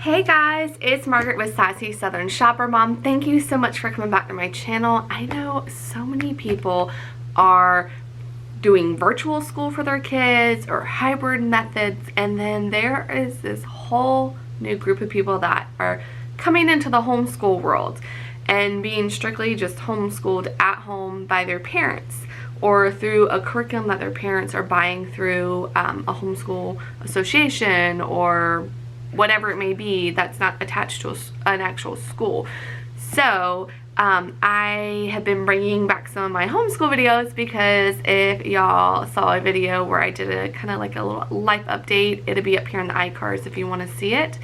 Hey guys, it's Margaret with Sassy Southern Shopper Mom. Thank you so much for coming back to my channel. I know so many people are doing virtual school for their kids or hybrid methods, and then there is this whole new group of people that are coming into the homeschool world and being strictly just homeschooled at home by their parents or through a curriculum that their parents are buying through a homeschool association or whatever it may be that's not attached to an actual school. So I have been bringing back some of my homeschool videos because if y'all saw a video where I did a kind of like a little life update, it'll be up here in the iCards if you want to see it.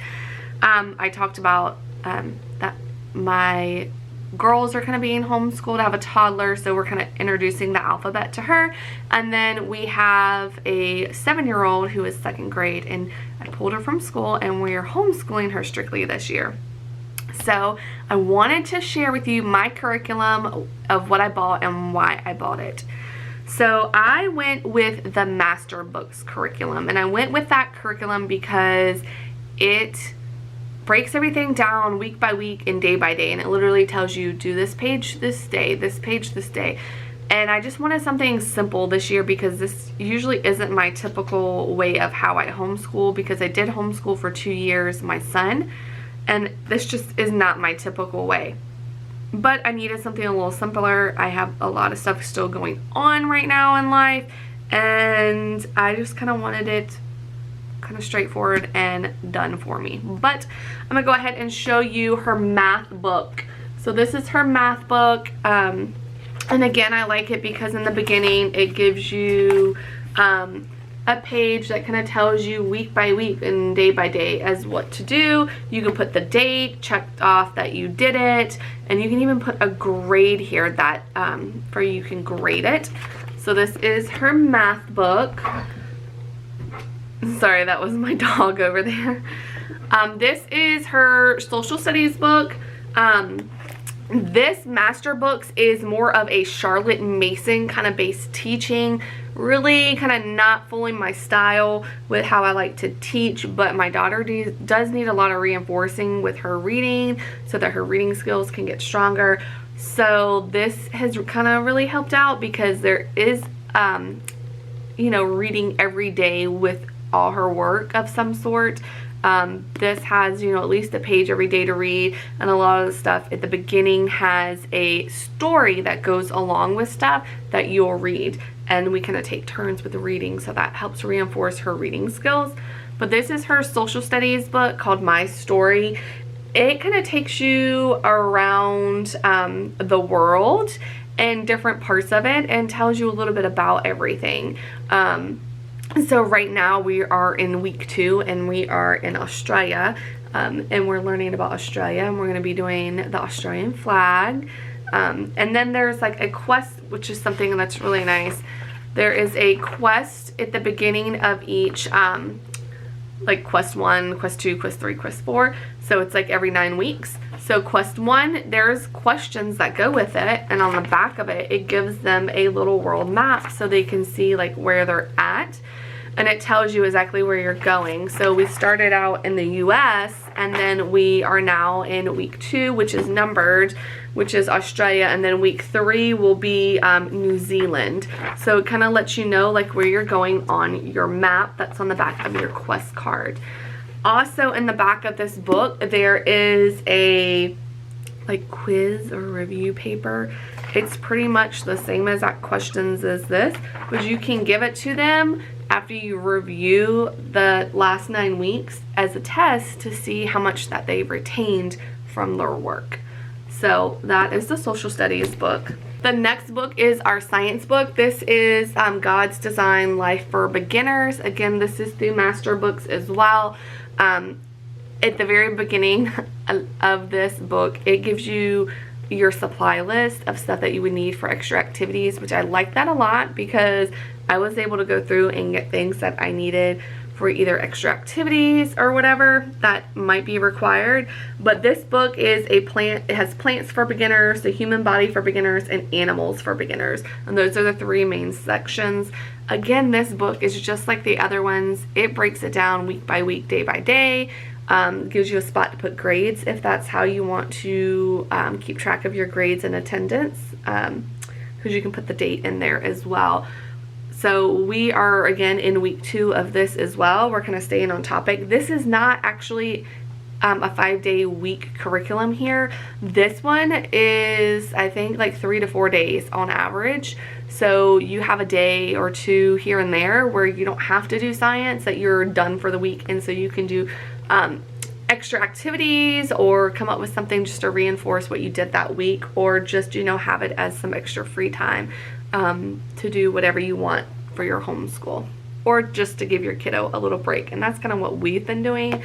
I talked about that my girls are kind of being homeschooled. I have a toddler, so we're kind of introducing the alphabet to her. And then we have a 7-year-old who is 2nd grade, and I pulled her from school and we're homeschooling her strictly this year. So I wanted to share with you my curriculum of what I bought and why I bought it. So I went with the Master Books curriculum, and I went with that curriculum because it breaks everything down week by week and day by day, and it literally tells you do this page this day, this page this day. And I just wanted something simple this year because this usually isn't my typical way of how I homeschool, because I did homeschool for 2 years my son, and this just is not my typical way. But I needed something a little simpler. I have a lot of stuff still going on right now in life, and I just kind of wanted it kind of straightforward and done for me. But I'm gonna go ahead and show you her math book. So this is her math book, and again, I like it because in the beginning it gives you a page that kind of tells you week by week and day by day as what to do. You can put the date, checked off that you did it, and you can even put a grade here that for you can grade it. So this is her math book. Sorry, that was my dog over there. This is her social studies book. This Master Books is more of a Charlotte Mason kind of based teaching. Really kind of not fooling my style with how I like to teach, but my daughter does need a lot of reinforcing with her reading so that her reading skills can get stronger. So this has kind of really helped out because there is, you know, reading every day with all her work of some sort. This has, you know, at least a page every day to read, and a lot of the stuff at the beginning has a story that goes along with stuff that you'll read, and we kind of take turns with the reading, so that helps reinforce her reading skills. But this is her social studies book called My Story. It kind of takes you around the world and different parts of it and tells you a little bit about everything. So right now we are in week 2 and we are in Australia, and we're learning about Australia, and we're going to be doing the Australian flag. And then there's like a quest, which is something that's really nice. There is a quest at the beginning of each, like quest 1, quest 2, quest 3, quest 4. So it's like every 9 weeks. So quest 1, there's questions that go with it, and on the back of it, it gives them a little world map so they can see like where they're at, and it tells you exactly where you're going. So we started out in the US, and then we are now in week 2, which is numbered, which is Australia, and then week 3 will be New Zealand. So it kind of lets you know like where you're going on your map that's on the back of your quest card. Also in the back of this book there is a like quiz or review paper. It's pretty much the same exact questions as this, but you can give it to them after you review the last 9 weeks as a test to see how much that they've retained from their work. So that is the social studies book. The next book is our science book. This is God's Design Life for Beginners. Again, this is through Master Books as well. At the very beginning of this book, it gives you your supply list of stuff that you would need for extra activities, which I like that a lot because I was able to go through and get things that I needed for either extra activities or whatever that might be required. But this book is it has plants for beginners, the human body for beginners, and animals for beginners, and those are the 3 main sections. Again, this book is just like the other ones. It breaks it down week by week, day by day. Gives you a spot to put grades if that's how you want to keep track of your grades and attendance, because you can put the date in there as well. So we are again in week 2 of this as well. We're kind of staying on topic. This is not actually a 5-day week curriculum here. This one is, I think, like 3 to 4 days on average. So you have a day or 2 here and there where you don't have to do science, that you're done for the week, and so you can do extra activities or come up with something just to reinforce what you did that week, or just, you know, have it as some extra free time to do whatever you want for your homeschool, or just to give your kiddo a little break. And that's kind of what we've been doing,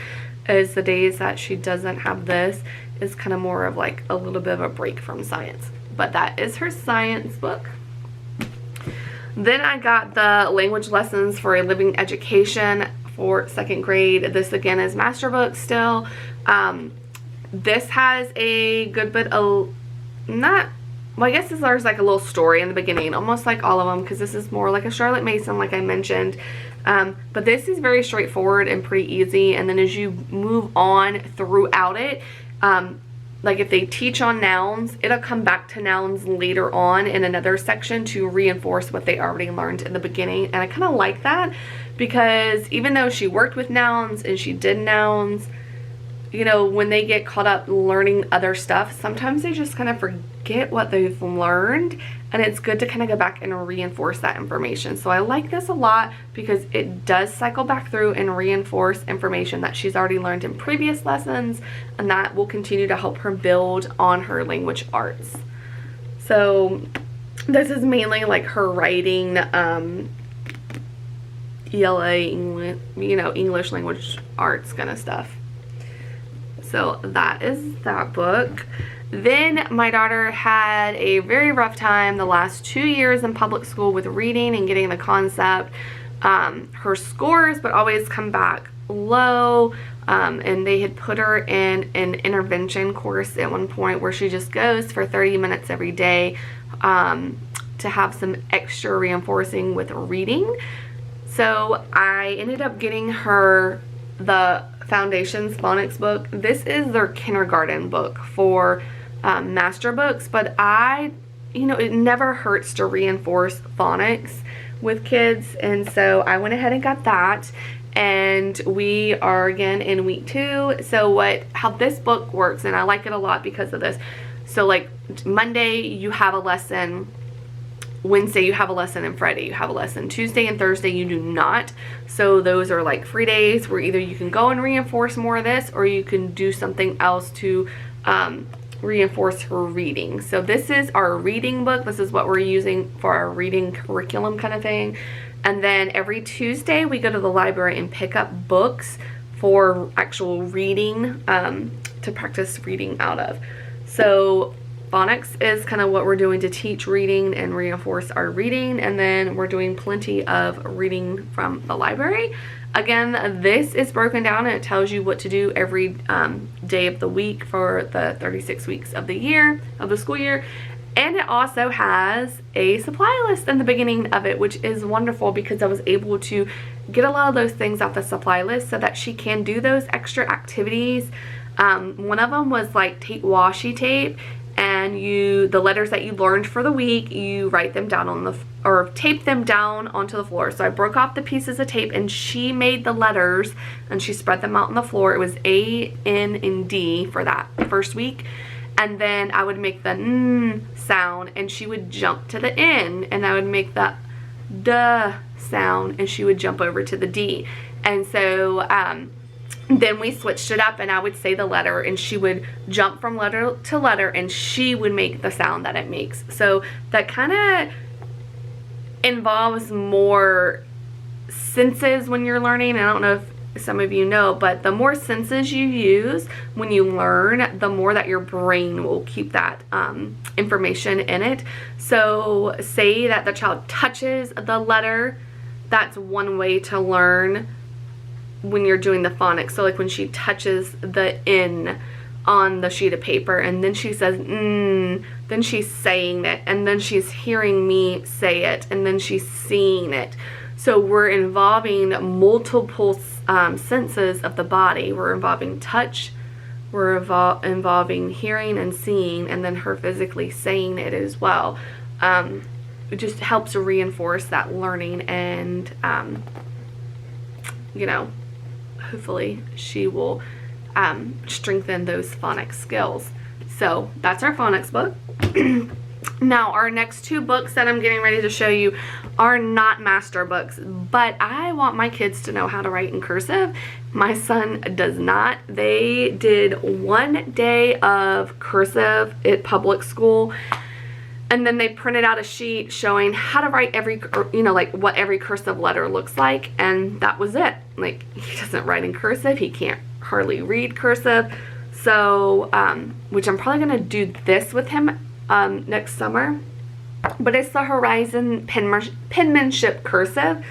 is the days that she doesn't have this is kind of more of like a little bit of a break from science. But that is her science book. Then I got the language lessons for a living education for 2nd grade. This again is master book still. This has a good bit of, well, I guess there's like a little story in the beginning, almost like all of them, because this is more like a Charlotte Mason, like I mentioned. But this is very straightforward and pretty easy. And then as you move on throughout it, like if they teach on nouns, it'll come back to nouns later on in another section to reinforce what they already learned in the beginning. And I kind of like that, because even though she worked with nouns and she did nouns, you know, when they get caught up learning other stuff, sometimes they just kind of forget what they've learned, and it's good to kind of go back and reinforce that information. So I like this a lot because it does cycle back through and reinforce information that she's already learned in previous lessons, and that will continue to help her build on her language arts. So this is mainly like her writing, ELA, English, you know, English language arts kind of stuff. So that is that book. Then my daughter had a very rough time the last 2 years in public school with reading and getting the concept. Her scores would always come back low, and they had put her in an intervention course at one point where she just goes for 30 minutes every day to have some extra reinforcing with reading. So I ended up getting her the Foundations Phonics book. This is their kindergarten book for master books, but you know, it never hurts to reinforce phonics with kids, and so I went ahead and got that, and we are again in week 2. So how this book works, and I like it a lot because of this. So like Monday you have a lesson, Wednesday you have a lesson, and Friday you have a lesson. Tuesday and Thursday you do not. So those are like free days where either you can go and reinforce more of this, or you can do something else to reinforce her reading. So this is our reading book. This is what we're using for our reading curriculum kind of thing. And then every Tuesday we go to the library and pick up books for actual reading, to practice reading out of. So phonics is kind of what we're doing to teach reading and reinforce our reading, and then we're doing plenty of reading from the library. Again, this is broken down and it tells you what to do every day of the week for the 36 weeks of the year, of the school year. And it also has a supply list in the beginning of it, which is wonderful because I was able to get a lot of those things off the supply list so that she can do those extra activities. One of them was like tape washi tape, and the letters that you learned for the week, you write them down on or tape them down onto the floor. So I broke off the pieces of tape and she made the letters and she spread them out on the floor. It was A, N, and D for that first week. And then I would make the N sound and she would jump to the N, and I would make the D sound and she would jump over to the D. And so then we switched it up and I would say the letter and she would jump from letter to letter and she would make the sound that it makes. So that kind of involves more senses when you're learning. I don't know if some of you know, but the more senses you use when you learn, the more that your brain will keep that information in it. So say that the child touches the letter, that's one way to learn when you're doing the phonics. So like when she touches the N on the sheet of paper and then she says then she's saying it, and then she's hearing me say it, and then she's seeing it. So we're involving multiple senses of the body. We're involving touch, we're involving hearing and seeing, and then her physically saying it as well. It just helps reinforce that learning, and you know, hopefully she will strengthen those phonics skills. So that's our phonics book. Now, our next two books that I'm getting ready to show you are not master books, but I want my kids to know how to write in cursive. My son does not. They did 1 day of cursive at public school, and then they printed out a sheet showing how to write every, you know, like what every cursive letter looks like, and that was it. Like, he doesn't write in cursive. He can't hardly read cursive. So, which I'm probably going to do this with him next summer, but it's the Horizon Penmanship cursive.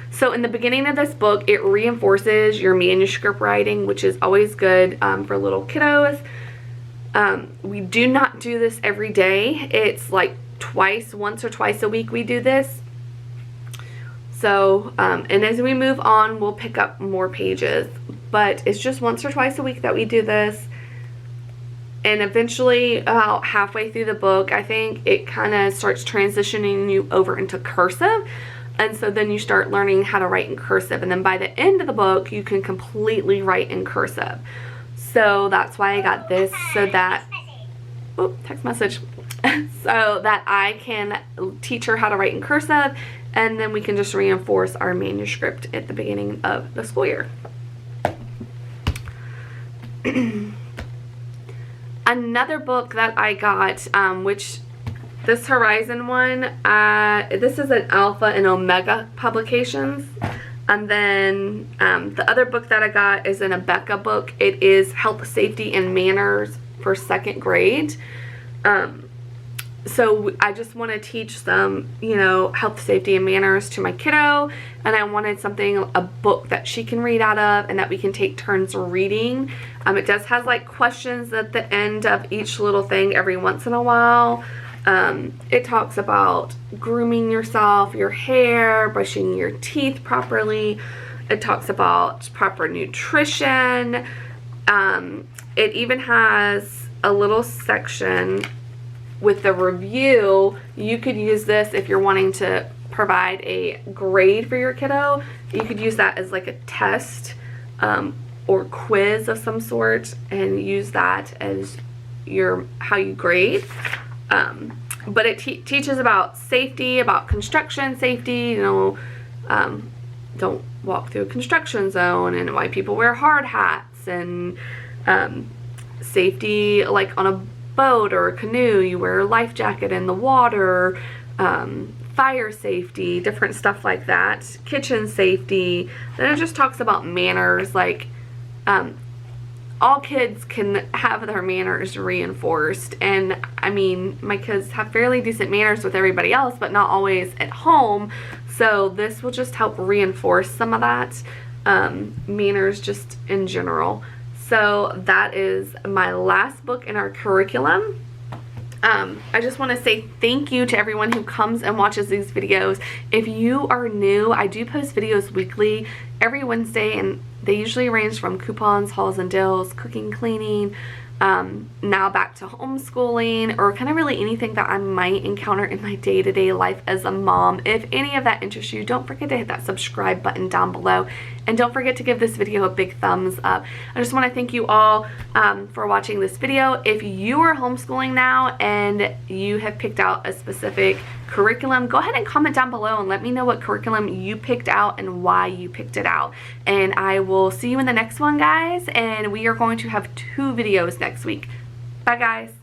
So in the beginning of this book, it reinforces your manuscript writing, which is always good for little kiddos. We do not do this every day. It's like once or twice a week we do this. So, and as we move on, we'll pick up more pages, but it's just once or twice a week that we do this. And eventually, about halfway through the book, I think it kind of starts transitioning you over into cursive. And so then you start learning how to write in cursive. And then by the end of the book, you can completely write in cursive. So that's why I got this, so that, oh, text message, so that I can teach her how to write in cursive. And then we can just reinforce our manuscript at the beginning of the school year. Another book that I got, which this Horizon one, this is an Alpha and Omega publications. And then the other book that I got is an Abeka book. It is Health, Safety, and Manners for 2nd grade. So I just want to teach some, you know, health, safety, and manners to my kiddo. And I wanted a book that she can read out of and that we can take turns reading. It does have like questions at the end of each little thing every once in a while. It talks about grooming yourself, your hair, brushing your teeth properly. It talks about proper nutrition. It even has a little section with the review. You could use this if you're wanting to provide a grade for your kiddo. You could use that as like a test or quiz of some sort, and use that as how you grade. But it teaches about safety, about construction safety, you know, don't walk through a construction zone, and why people wear hard hats, and safety, like on a boat or a canoe, you wear a life jacket in the water, fire safety, different stuff like that, kitchen safety. Then it just talks about manners, like all kids can have their manners reinforced. And I mean, my kids have fairly decent manners with everybody else, but not always at home. So this will just help reinforce some of that, manners just in general. So that is my last book in our curriculum. I just want to say thank you to everyone who comes and watches these videos. If you are new, I do post videos weekly every Wednesday, and they usually range from coupons, hauls and deals, cooking, cleaning, now back to homeschooling, or kind of really anything that I might encounter in my day-to-day life as a mom. If any of that interests you, don't forget to hit that subscribe button down below, and don't forget to give this video a big thumbs up. I just want to thank you all for watching this video. If you are homeschooling now and you have picked out a specific curriculum, go ahead and comment down below and let me know what curriculum you picked out and why you picked it out. And I will see you in the next one, guys, and we are going to have 2 videos next week. Bye, guys.